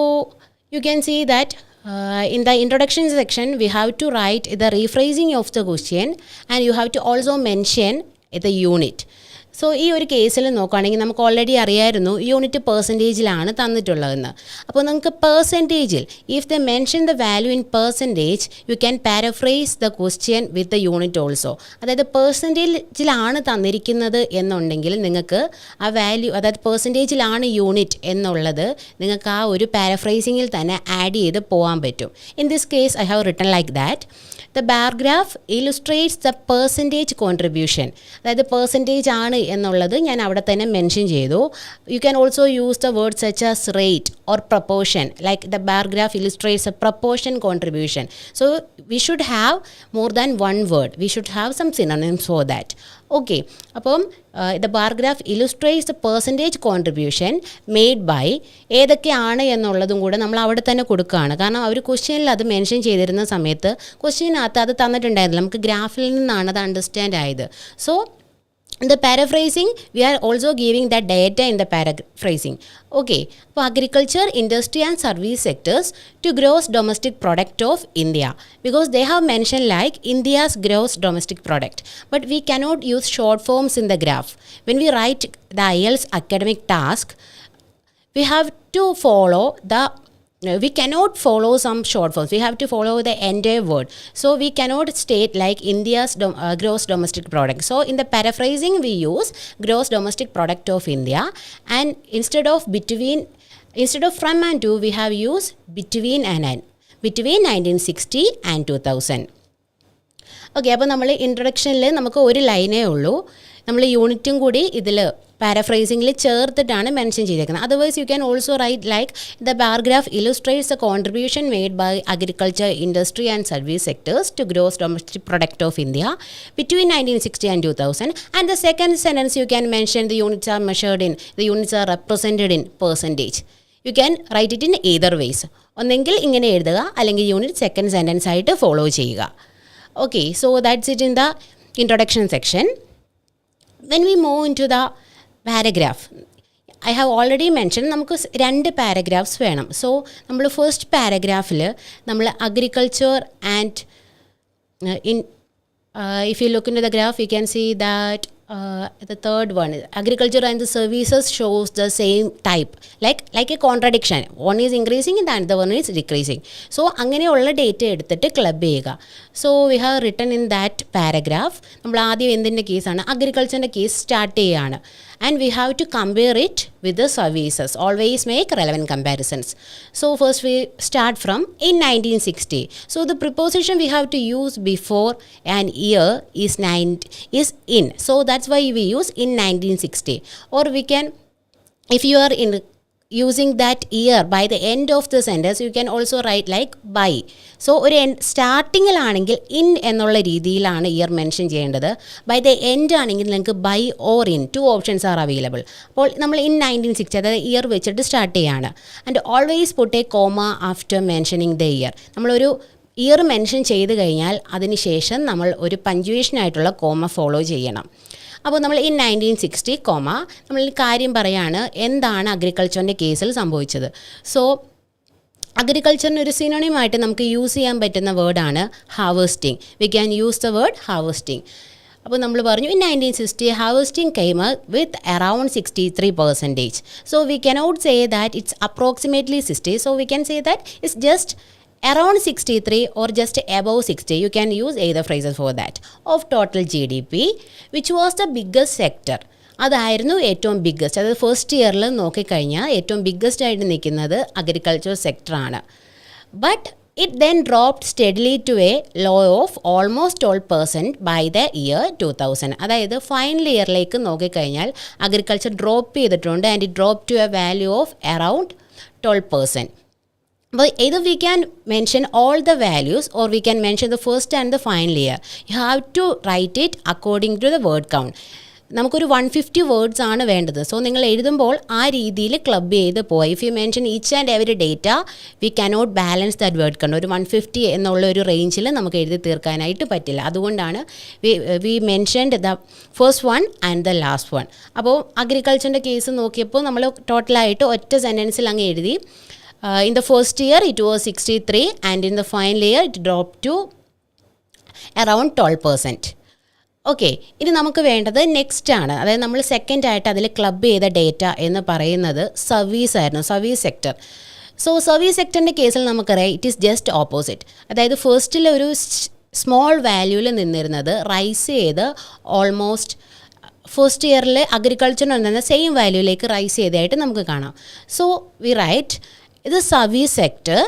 Speaker 1: you can see that in the introduction section we have to write the rephrasing of the question and you have to also mention the unit. So ഈ ഒരു കേസിൽ നോക്കുകയാണെങ്കിൽ നമുക്ക് ഓൾറെഡി അറിയായിരുന്നു യൂണിറ്റ് പെർസെൻറ്റേജിലാണ് തന്നിട്ടുള്ളതെന്ന്. അപ്പോൾ നമുക്ക് പെർസെൻറ്റേജിൽ if the mention the value in percentage you can paraphrase the question with the unit also. അതായത് പെർസെൻറ്റേജിലാണ് തന്നിരിക്കുന്നത് എന്നുണ്ടെങ്കിൽ നിങ്ങൾക്ക് ആ വാല്യൂ, അതായത് പെർസെൻറ്റേജിലാണ് യൂണിറ്റ് എന്നുള്ളത് നിങ്ങൾക്ക് ആ ഒരു പാരഫ്രൈസിങ്ങിൽ തന്നെ ആഡ് ചെയ്ത് പോകാൻ പറ്റും. In this case I have written like that. The bar graph illustrates the percentage contribution. അതായത് പെർസെൻറ്റേജ് ആണ് എന്നുള്ളത് ഞാൻ അവിടെ തന്നെ മെൻഷൻ ചെയ്തു. You can also use the word such as rate or proportion. Like the bar graph illustrates a proportion contribution. So we should have more than one word. We should have some synonyms for that. Okay, അപ്പം the bar graph illustrates the percentage contribution made by ഏതൊക്കെയാണ് എന്നുള്ളതും കൂടെ നമ്മൾ അവിടെ തന്നെ കൊടുക്കുകയാണ്. കാരണം അവർ ക്വസ്റ്റ്യനിൽ അത് മെൻഷൻ ചെയ്തിരുന്ന സമയത്ത് ക്വസ്റ്റ്യനകത്ത് അത് തന്നിട്ടുണ്ടായിരുന്നില്ല, നമുക്ക് ഗ്രാഫിൽ നിന്നാണ് അത് അണ്ടർസ്റ്റാൻഡ് ആയത്. So the paraphrasing, we are also giving that data in the paraphrasing. Okay, for agriculture, industry and service sectors to gross domestic product of India, because they have mentioned like India's gross domestic product, but we cannot use short forms in the graph. When we write the IELTS academic task, we have to follow the we cannot follow some short forms. We have to follow the entire word. So we cannot state like India's gross domestic product. So in the paraphrasing we use gross domestic product of India, and instead of from and to we have used between 1960 and 2000. Okay, അപ്പോൾ നമ്മൾ ഇൻട്രൊഡക്ഷനിൽ നമുക്ക് ഒരു ലൈനേ ഉള്ളൂ. നമ്മൾ യൂണിറ്റും കൂടി ഇതിൽ പാരഫ്രൈസിങ്ങിൽ ചേർത്തിട്ടാണ് മെൻഷൻ ചെയ്തേക്കുന്നത്. Otherwise you can also write like the bar graph illustrates the contribution made by agriculture, industry and service sectors to gross domestic product of India between 1960 and 2000. And the second sentence you can mention the units are measured in, the units are represented in percentage. You can write it in either ways. ഒന്നെങ്കിൽ ഇങ്ങനെ എഴുതുക, അല്ലെങ്കിൽ unit second sentence ആയിട്ട് follow ചെയ്യുക. Okay, so that's it in the introduction section. When we move into the paragraph, I have already mentioned നമുക്ക് രണ്ട് paragraphs വേണം. So നമ്മൾ ഫസ്റ്റ് പാരഗ്രാഫിൽ നമ്മൾ agriculture and if you look into the graph you can see that the third one, agriculture and the services, shows the same type, like a contradiction. One is increasing and the other one is decreasing. So അങ്ങനെയുള്ള data എടുത്തിട്ട് club ചെയ്യുക. So we have written in that paragraph. നമ്മൾ ആദ്യം എന്തിൻ്റെ കേസാണ്, അഗ്രികൾച്ചറിൻ്റെ case start ചെയ്യുകയാണ്. And we have to compare it with the services. Always make relevant comparisons. So first we start from in 1960. So the preposition we have to use before an year is in. So that's why we use in 1960. Or we can, if you are in using that year by the end of the sentence, you can also write like by. So ഒരു സ്റ്റാർട്ടിങ്ങിലാണെങ്കിൽ in എന്നുള്ള രീതിയിലാണ് year mention ചെയ്യേണ്ടത്. By the end ആണെങ്കിൽ നിങ്ങൾക്ക് by or in, 2 options are available. അപ്പോൾ നമ്മൾ in 1960 അതായത് year വെച്ചിട്ട് സ്റ്റാർട്ട് ചെയ്യാണ്. And always put a comma after mentioning the year. നമ്മളൊരു ഇയർ മെൻഷൻ ചെയ്ത് കഴിഞ്ഞാൽ അതിന് ശേഷം നമ്മൾ ഒരു പഞ്ച്വേഷനായിട്ടുള്ള കോമ ഫോളോ ചെയ്യണം. അപ്പോൾ നമ്മൾ ഇൻ 1960 കോമ നമ്മൾ കാര്യം പറയാണ് എന്താണ് അഗ്രികൾച്ചറിൻ്റെ കേസിൽ സംഭവിച്ചത്. സോ അഗ്രികൾച്ചറിന് ഒരു സിനോണിമായിട്ട് നമുക്ക് യൂസ് ചെയ്യാൻ പറ്റുന്ന വേർഡാണ് harvesting. We can use the word harvesting. അപ്പോൾ നമ്മൾ പറഞ്ഞു in 1960 harvesting came with around 63%. So we cannot say that it's approximately 60. So we can say that it's just around 63 or just above 60. You can use either phrases for that. Of total GDP, which was the biggest sector. അതായിരുന്നു ഏറ്റവും biggest. അതായത് first ഇയറിൽ നോക്കിക്കഴിഞ്ഞാൽ ഏറ്റവും biggest ആയിട്ട് നിൽക്കുന്നത് agriculture സെക്ടറാണ്. But it then dropped steadily to a low of almost 12% by the year 2000. അതായത് ഫൈനൽ ഇയറിലേക്ക് നോക്കിക്കഴിഞ്ഞാൽ അഗ്രികൾച്ചർ ഡ്രോപ്പ് ചെയ്തിട്ടുണ്ട്. And it drop to a value of around 12%. But either we can mention all the values or we can mention the first and the final year. You have to write it according to the word count. നമുക്കൊരു 150 words ആണ് വേണ്ടത്. So നിങ്ങൾ എഴുതുമ്പോൾ ആ രീതിയിൽ club ചെയ്ത് പോയി. If you mention each and every data we cannot balance that word count. ഒരു 150 എന്നുള്ള ഒരു റേഞ്ചിൽ നമുക്ക് എഴുതി തീർക്കാനായിട്ട് പറ്റില്ല. അതുകൊണ്ടാണ് we mentioned the first one and the last one. അപ്പോൾ അഗ്രികൾച്ചറിൻ്റെ കേസ് നോക്കിയപ്പോൾ നമ്മൾ ടോട്ടലായിട്ട് ഒറ്റ സെൻറ്റൻസിൽ അങ്ങ് എഴുതി. In the first year it was 63 and in the final year it dropped to around 12%. Okay, ഇനി നമുക്ക് വേണ്ടത് നെക്സ്റ്റ് ആണ്. അതായത് നമ്മൾ സെക്കൻഡ് ആയിട്ട് അതിൽ ക്ലബ് ചെയ്ത ഡേറ്റ എന്ന് പറയുന്നത് സർവീസ് ആയിരുന്നു, സർവീസ് സെക്ടർ. സോ സർവീസ് സെക്ടറിൻ്റെ കേസിൽ നമുക്കറിയാം ഇറ്റ് ഈസ് ജസ്റ്റ് ഓപ്പോസിറ്റ്. അതായത് ഫസ്റ്റിൽ ഒരു സ്മോൾ വാല്യൂവിൽ നിന്നിരുന്നത് റൈസ് ചെയ്ത് ഓൾമോസ്റ്റ് ഫസ്റ്റ് ഇയറിൽ അഗ്രികൾച്ചറിന് വന്ന സെയിം വാല്യൂയിലേക്ക് റൈസ് ചെയ്തതായിട്ട് നമുക്ക് കാണാം. സോ വി റൈറ്റ് ഇത് service sector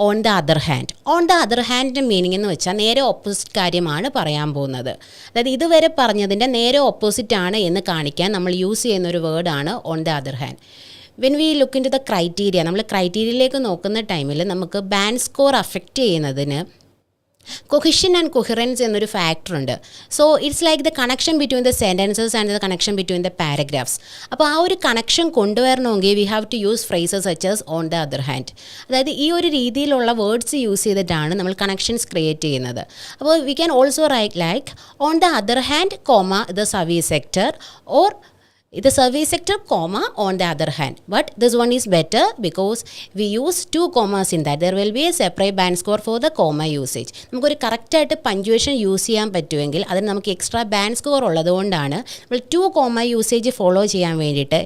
Speaker 1: on the other hand. On the other ഹാൻഡിൻ്റെ മീനിങ് എന്ന് വെച്ചാൽ നേരെ ഓപ്പോസിറ്റ് കാര്യമാണ് പറയാൻ പോകുന്നത്. അതായത് ഇതുവരെ പറഞ്ഞതിൻ്റെ നേരെ ഓപ്പോസിറ്റ് ആണ് എന്ന് കാണിക്കാൻ നമ്മൾ യൂസ് ചെയ്യുന്ന ഒരു വേർഡാണ് on the other hand. When we look into the criteria, നമ്മൾ ക്രൈറ്റീരിയയിലേക്ക് നോക്കുന്ന ടൈമിൽ നമുക്ക് ബാൻഡ് സ്കോർ അഫക്റ്റ് ചെയ്യുന്നതിന് കൊഹിഷൻ ആൻഡ് കൊഹിറൻസ് എന്നൊരു ഫാക്ടറുണ്ട്. So it's like the connection between the sentences and the connection between the paragraphs. അപ്പോൾ ആ ഒരു കണക്ഷൻ കൊണ്ടുവരണമെങ്കിൽ we have to use phrases such as on the other hand. അതായത് ഈ ഒരു രീതിയിലുള്ള വേർഡ്സ് യൂസ് ചെയ്തിട്ടാണ് നമ്മൾ കണക്ഷൻസ് ക്രിയേറ്റ് ചെയ്യുന്നത്. അപ്പോൾ we can also write like on the other hand comma the service sector or the service sector comma on the other hand. But this one is better because we use 2 commas in that. There will be a separate band score for the comma usage. നമുക്കൊരു കറക്റ്റായിട്ട് punctuation use ചെയ്യാൻ പറ്റുമെങ്കിൽ അതിന് നമുക്ക് extra band score ഉള്ളതുകൊണ്ടാണ് നമ്മൾ 2 comma usage follow ചെയ്യാൻ വേണ്ടിയിട്ട്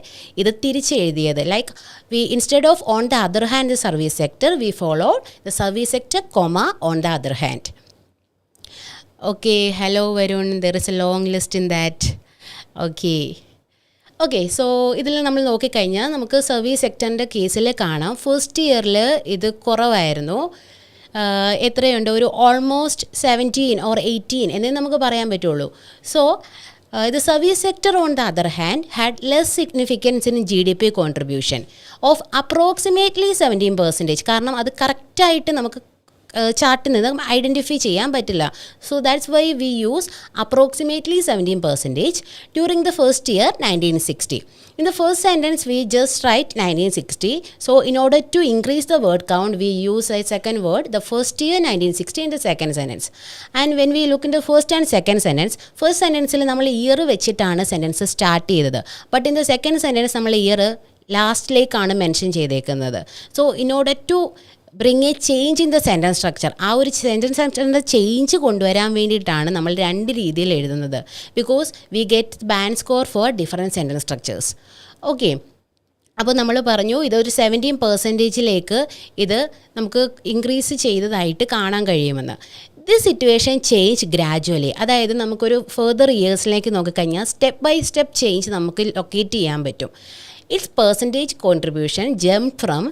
Speaker 1: ഇത് തിരിച്ചെഴുതിയത്. Like we instead of on the other hand the service sector we follow the service sector comma on the other hand. Okay, hello Varun, there is a long list in that. Okay, so ഇതിൽ നമ്മൾ നോക്കിക്കഴിഞ്ഞാൽ നമുക്ക് service സെക്ടറിൻ്റെ കേസിൽ കാണാം first ഇയറിൽ ഇത് കുറവായിരുന്നു. എത്രയുണ്ട്, ഒരു ഓൾമോസ്റ്റ് 17 or 18 എന്നേ നമുക്ക് പറയാൻ പറ്റുള്ളൂ. So the service sector on the other hand had less significance in GDP contribution of approximately 17%. കാരണം അത് കറക്റ്റായിട്ട് നമുക്ക് ചാർട്ടിൽ നിന്ന് ഐഡൻറ്റിഫൈ ചെയ്യാൻ പറ്റില്ല. So that's why we use approximately 17% during the first year 1960. In the first sentence we just write 1960. So in order to increase the word count we use a second word, the first year 1960 in the second sentence. And when we look in the first and second sentence, first sentenceൽ നമ്മൾ year വെച്ചിട്ടാണ് sentence start ചെയ്തത്. But in the second sentence നമ്മൾ year ലാസ്റ്റിലേക്കാണ് mention ചെയ്തേക്കുന്നത്. So in order to bring a change in the sentence structure, ആ ഒരു sentence സ്ട്രക്ചറിൻ്റെ change കൊണ്ടുവരാൻ വേണ്ടിയിട്ടാണ് നമ്മൾ രണ്ട് രീതിയിൽ എഴുതുന്നത്. Because we get band score for different sentence structures. Okay, അപ്പോൾ നമ്മൾ പറഞ്ഞു ഇതൊരു 17%ലേക്ക് ഇത് നമുക്ക് ഇൻക്രീസ് ചെയ്തതായിട്ട് കാണാൻ കഴിയുമെന്ന്. ദിസ് സിറ്റുവേഷൻ ചേഞ്ച് ഗ്രാജുവലി, അതായത് നമുക്കൊരു ഫെർദർ ഇയേഴ്സിലേക്ക് നോക്കിക്കഴിഞ്ഞാൽ സ്റ്റെപ്പ് ബൈ സ്റ്റെപ്പ് ചേഞ്ച് നമുക്ക് ലൊക്കേറ്റ് ചെയ്യാൻ പറ്റും. Its percentage contribution jumped from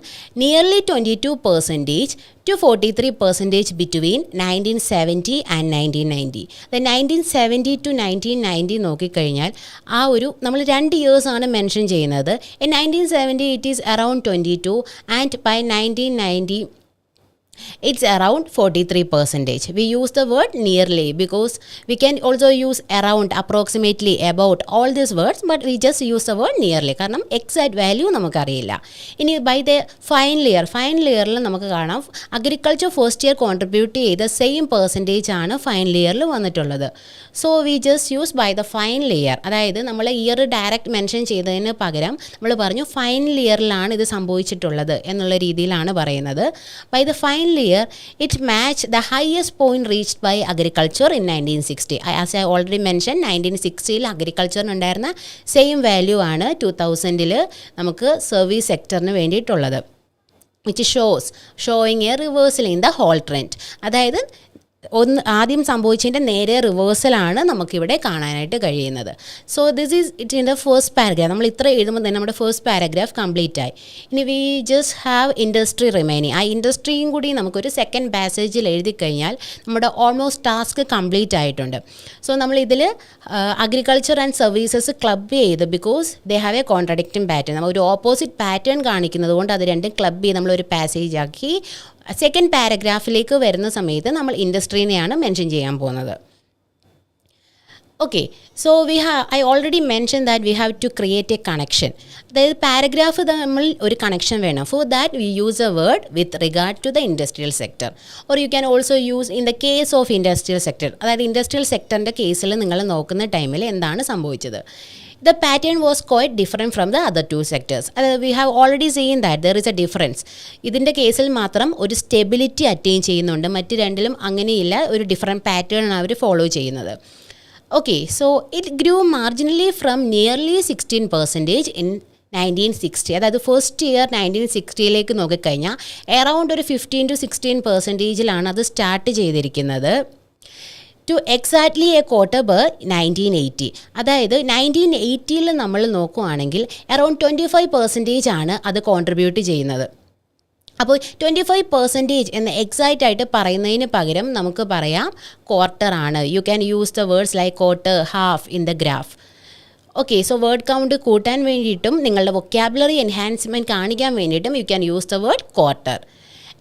Speaker 1: nearly 22% to 43% between 1970 and 1990. The 1970 to 1990 നോക്കിക്കഴിഞ്ഞാൽ ആ ഒരു നമ്മൾ 2 ഇയേഴ്സാണ് മെൻഷൻ ചെയ്യുന്നത്. In 1970 it is around 22 and by 1990 it's around 43%. We use the word nearly because we can also use around, approximately, about, all these words, but we just use the word nearly കാരണം exact value നമുക്കറിയില്ല. ഇനി by the final ഇയറിൽ നമുക്ക് കാണാം agriculture first year contribute ചെയ്ത same percentage ആണ് final ഇയറിൽ വന്നിട്ടുള്ളത്. So we just use by the final year, അതായത് നമ്മൾ ഇയർ ഡയറക്റ്റ് മെൻഷൻ ചെയ്തതിന് പകരം നമ്മൾ പറഞ്ഞു ഫൈനൽ ഇയറിലാണ് ഇത് സംഭവിച്ചിട്ടുള്ളത് എന്നുള്ള രീതിയിലാണ് പറയുന്നത്. By the final year it matched the highest point reached by agriculture in 1960. As I already mentioned 1960ൽ അഗ്രികൾച്ചറിന് ഉണ്ടായിരുന്ന സെയിം വാല്യൂ ആണ് 2000ൽ നമുക്ക് service സെക്ടറിന് വേണ്ടിയിട്ടുള്ളത്. which showing a reversal in the whole trend. അതായത് ആദ്യം സംഭവിച്ചതിൻ്റെ നേരെ റിവേഴ്സലാണ് നമുക്കിവിടെ കാണാനായിട്ട് കഴിയുന്നത്. So this is it in the first paragraph. നമ്മൾ ഇത്ര എഴുതുമ്പോൾ തന്നെ നമ്മുടെ ഫസ്റ്റ് പാരഗ്രാഫ് കംപ്ലീറ്റ് ആയി. ഇനി we just have industry remaining. ആ ഇൻഡസ്ട്രിയും കൂടി നമുക്കൊരു സെക്കൻഡ് പാസേജിൽ എഴുതി കഴിഞ്ഞാൽ നമ്മുടെ ഓൾമോസ്റ്റ് ടാസ്ക് കംപ്ലീറ്റ് ആയിട്ടുണ്ട്. സോ നമ്മളിതിൽ അഗ്രികൾച്ചർ ആൻഡ് സർവീസസ് ക്ലബ് ചെയ്ത് because they have A contradicting pattern. നമ്മൾ ഒരു ഓപ്പോസിറ്റ് പാറ്റേൺ കാണിക്കുന്നത് കൊണ്ട് അത് രണ്ടും ക്ലബ് ചെയ്ത് നമ്മളൊരു പാസേജ് ആക്കി സെക്കൻഡ് പാരഗ്രാഫിലേക്ക് വരുന്ന സമയത്ത് നമ്മൾ ഇൻഡസ്ട്രീനെയാണ് മെൻഷൻ ചെയ്യാൻ പോകുന്നത്. Okay, so I already mention that we have to create a connection. അതായത് പാരഗ്രാഫ് നമ്മൾ ഒരു കണക്ഷൻ വേണം. For that we use a word with regard to the industrial sector or you can also use in the case of industrial sector. അതായത് industrial സെക്ടറിൻ്റെ കേസിൽ നിങ്ങൾ നോക്കുന്ന ടൈമിൽ എന്താണ് സംഭവിച്ചത്. The pattern was quite different from the other two sectors. We have already seen that there is a difference. ഇതിൻ്റെ കേസിൽ മാത്രം ഒരു സ്റ്റെബിലിറ്റി അറ്റൈൻ ചെയ്യുന്നുണ്ട്, മറ്റ് രണ്ടിലും അങ്ങനെയില്ല, ഒരു ഡിഫറെൻറ്റ് പാറ്റേൺ ആണ് അവർ ഫോളോ ചെയ്യുന്നത്. Okay, so it grew marginally from nearly 16% in 1960. അതായത് ഫസ്റ്റ് ഇയർ 1960ലേക്ക് നോക്കിക്കഴിഞ്ഞാൽ അറൗണ്ട് ഒരു 15-16%ലാണ് അത് സ്റ്റാർട്ട് ചെയ്തിരിക്കുന്നത്. To exactly a quarter by 1980. അതായത് 1980 നമ്മൾ നോക്കുകയാണെങ്കിൽ അറൗണ്ട് 25% ആണ് അത് കോൺട്രിബ്യൂട്ട് ചെയ്യുന്നത്. അപ്പോൾ 25% എന്ന് എക്സാക്റ്റ് ആയിട്ട് പറയുന്നതിന് പകരം നമുക്ക് പറയാം ക്വാർട്ടർ ആണ്. You can use the words like quarter, half in the graph. Okay, so word count കൂട്ടാൻ വേണ്ടിയിട്ടും നിങ്ങളുടെ വൊക്കാബുലറി എൻഹാൻസ്മെൻറ്റ് കാണിക്കാൻ വേണ്ടിയിട്ടും you can use the word quarter.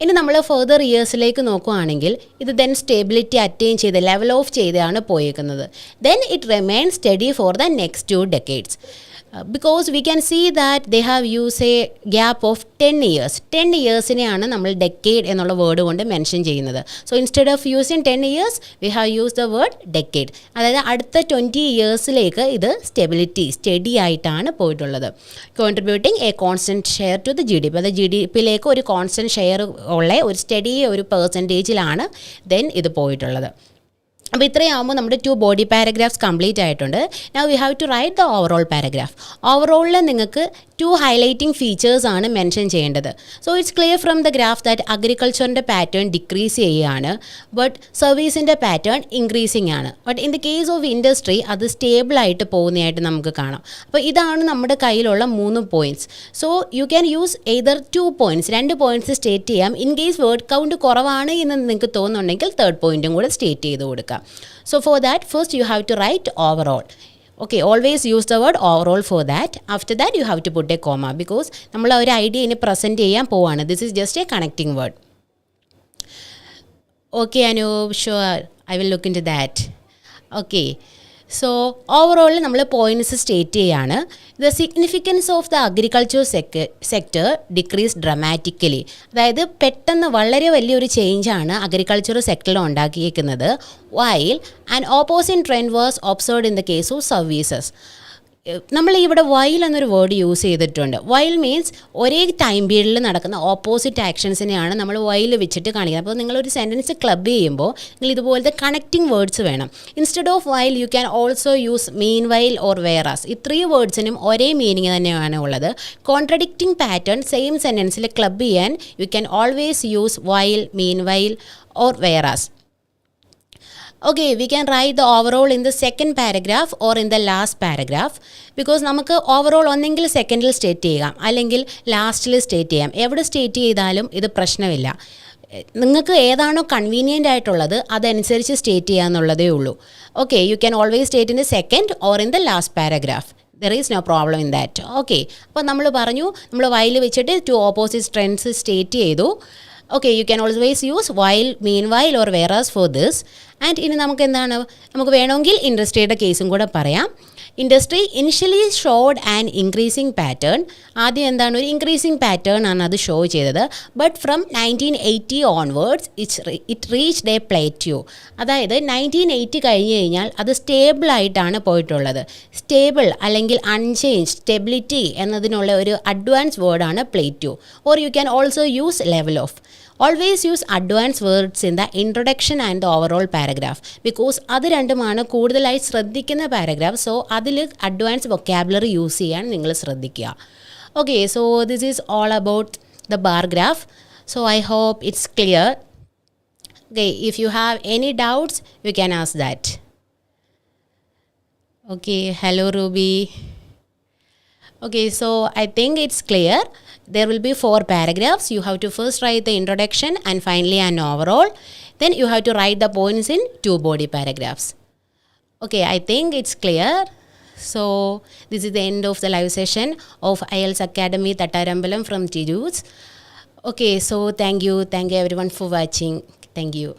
Speaker 1: ഇനി നമ്മൾ ഫർദർ ഇയേഴ്സിലേക്ക് നോക്കുകയാണെങ്കിൽ ഇത് ദെൻ സ്റ്റെബിലിറ്റി അറ്റൈൻ ചെയ്ത് ലെവൽ ഓഫ് ചെയ്താണ് പോയേക്കുന്നത്. Then it remain steady for the next 2 decades. Because we can see that they have used a gap of 10 years. 10 yearsനെയാണ് നമ്മൾ decade എന്നുള്ള വേർഡ് കൊണ്ട് മെൻഷൻ ചെയ്യുന്നത്. So instead of using 10 years we have used the word decade. അതായത് അടുത്ത 20 yearsലേക്ക് ഇത് steady ആയിട്ടാണ് പോയിട്ടുള്ളത്. Contributing a constant share to the GDP. അതായത് GDPയിലേക്ക് ഒരു കോൺസ്റ്റൻറ്റ് ഷെയർ ഉള്ള ഒരു സ്റ്റഡി ഒരു പെർസെൻറ്റേജിലാണ് ദെൻ ഇത് പോയിട്ടുള്ളത്. അപ്പോൾ ഇത്രയാകുമ്പോൾ നമ്മുടെ 2 ബോഡി പാരഗ്രാഫ്സ് കംപ്ലീറ്റ് ആയിട്ടുണ്ട്. Now we have to write the overall paragraph. ഓവറോളിൽ നിങ്ങൾക്ക് 2 ഹൈലൈറ്റിംഗ് ഫീച്ചേഴ്സ് ആണ് മെൻഷൻ ചെയ്യേണ്ടത്. So it's clear from the graph that അഗ്രികൾച്ചറിൻ്റെ പാറ്റേൺ ഡിക്രീസ് ചെയ്യുകയാണ്, ബട്ട് സർവീസിൻ്റെ പാറ്റേൺ ഇൻക്രീസിങ് ആണ്. But in the case of industry അത് സ്റ്റേബിളായിട്ട് പോകുന്നതായിട്ട് നമുക്ക് കാണാം. അപ്പോൾ ഇതാണ് നമ്മുടെ കയ്യിലുള്ള 3 points. So you can use either 2 points, 2 points state ചെയ്യാം. ഇൻ കേസ് വേർഡ് കൗണ്ട് കുറവാണ് എന്ന് നിങ്ങൾക്ക് തോന്നുന്നുണ്ടെങ്കിൽ 3rd പോയിൻറ്റും കൂടെ സ്റ്റേറ്റ് ചെയ്ത് കൊടുക്കാം. So for that, first you have to write overall. Okay, always use the word overall for that. After that you have to put a comma because നമ്മൾ ഒരു idea ഇനി പ്രസൻറ്റ് ചെയ്യാൻ പോവാണ്. This is just a connecting word. Okay, Anup, sure, I will look into that. Okay, so overall നമ്മൾ points state ചെയ്യാണ്. The significance of the agriculture sector decrease dramatically. അതായത് പെട്ടെന്ന് വളരെ വലിയൊരു ചേഞ്ചാണ് അഗ്രികൾച്ചർ സെക്ടറിൽ ഉണ്ടാക്കിയിരിക്കുന്നത്. While and opposite trend was observed in the case of services. നമ്മൾ ഇവിടെ വൈൽ എന്നൊരു വേർഡ് യൂസ് ചെയ്തിട്ടുണ്ട്. വൈൽ മീൻസ് ഒരേ ടൈം പീരീഡിൽ നടക്കുന്ന ഓപ്പോസിറ്റ് ആക്ഷൻസിനെയാണ് നമ്മൾ വൈൽ വെച്ചിട്ട് കാണിക്കുന്നത്. അപ്പോൾ നിങ്ങളൊരു സെൻറ്റൻസ് ക്ലബ് ചെയ്യുമ്പോൾ നിങ്ങൾ ഇതുപോലത്തെ കണക്റ്റിംഗ് വേർഡ്സ് വേണം. Instead of while U can also use mean while or വേറാസ്. ഈ 3 വേർഡ്സിനും ഒരേ മീനിങ് തന്നെയാണ് ഉള്ളത്. കോൺട്രഡിക്റ്റിംഗ് പാറ്റേൺ സെയിം സെൻറ്റൻസിൽ ക്ലബ് ചെയ്യാൻ U can always use while, mean while or വേറാസ്. Okay, we can write the overall in the second paragraph or in the last paragraph because നമുക്ക് overall ഒന്നെങ്കിൽ സെക്കൻഡിൽ state ചെയ്യാം അല്ലെങ്കിൽ ലാസ്റ്റിൽ state ചെയ്യാം. എവിടെ state ചെയ്താലും ഇത് പ്രശ്നമില്ല. നിങ്ങൾക്ക് ഏതാണോ കൺവീനിയൻ്റ് ആയിട്ടുള്ളത് അതനുസരിച്ച് സ്റ്റേറ്റ് ചെയ്യാന്നുള്ളതേ ഉള്ളൂ. Okay, you can always state in the second or in the last paragraph. There is no problem in that. Okay, അപ്പോൾ നമ്മൾ പറഞ്ഞു നമ്മൾ വൈൽ വെച്ചിട്ട് 2 ഓപ്പോസിറ്റ് ട്രെൻഡ്സ് സ്റ്റേറ്റ് ചെയ്തു. Okay, you can always use while, meanwhile or whereas for this. And ഇനി നമുക്ക് എന്താണ്, നമുക്ക് വേണമെങ്കിൽ ഇൻഡസ്ട്രിയുടെ കേസും കൂടെ പറയാം. Industry initially showed and increasing pattern. ആദ്യം എന്താണ്, ഒരു ഇൻക്രീസിങ് പാറ്റേൺ ആണ് അത് ഷോ ചെയ്തത്. But from 1980 onwards it reached a plateau. അതായത് 1980 കഴിഞ്ഞ് കഴിഞ്ഞാൽ അത് സ്റ്റേബിളായിട്ടാണ് പോയിട്ടുള്ളത്. സ്റ്റേബിൾ അല്ലെങ്കിൽ അൺചേഞ്ച്, സ്റ്റെബിലിറ്റി എന്നതിനുള്ള ഒരു അഡ്വാൻസ് വേർഡാണ് plateau. Or you can also use level off. Always use advanced words in the introduction and the overall paragraph because അത് രണ്ടുമാണ് കൂടുതലായി ശ്രദ്ധിക്കുന്ന പാരഗ്രാഫ്. സോ അതിൽ അഡ്വാൻസ് വൊക്കാബുലറി യൂസ് ചെയ്യാൻ നിങ്ങൾ ശ്രദ്ധിക്കുക. Okay, so this is all about the bar graph. So I hope it's clear. Okay, if you have any doubts you can ask that. Okay, hello Ruby. Okay, so I think it's clear. There will be 4 paragraphs. You have to first write the introduction and finally an overall. Then you have to write the points in 2 body paragraphs. Okay, I think it's clear. So this is the end of the live session of IELTS Academy Tattarambalam from Tiju. Okay, so thank you everyone for watching. Thank you.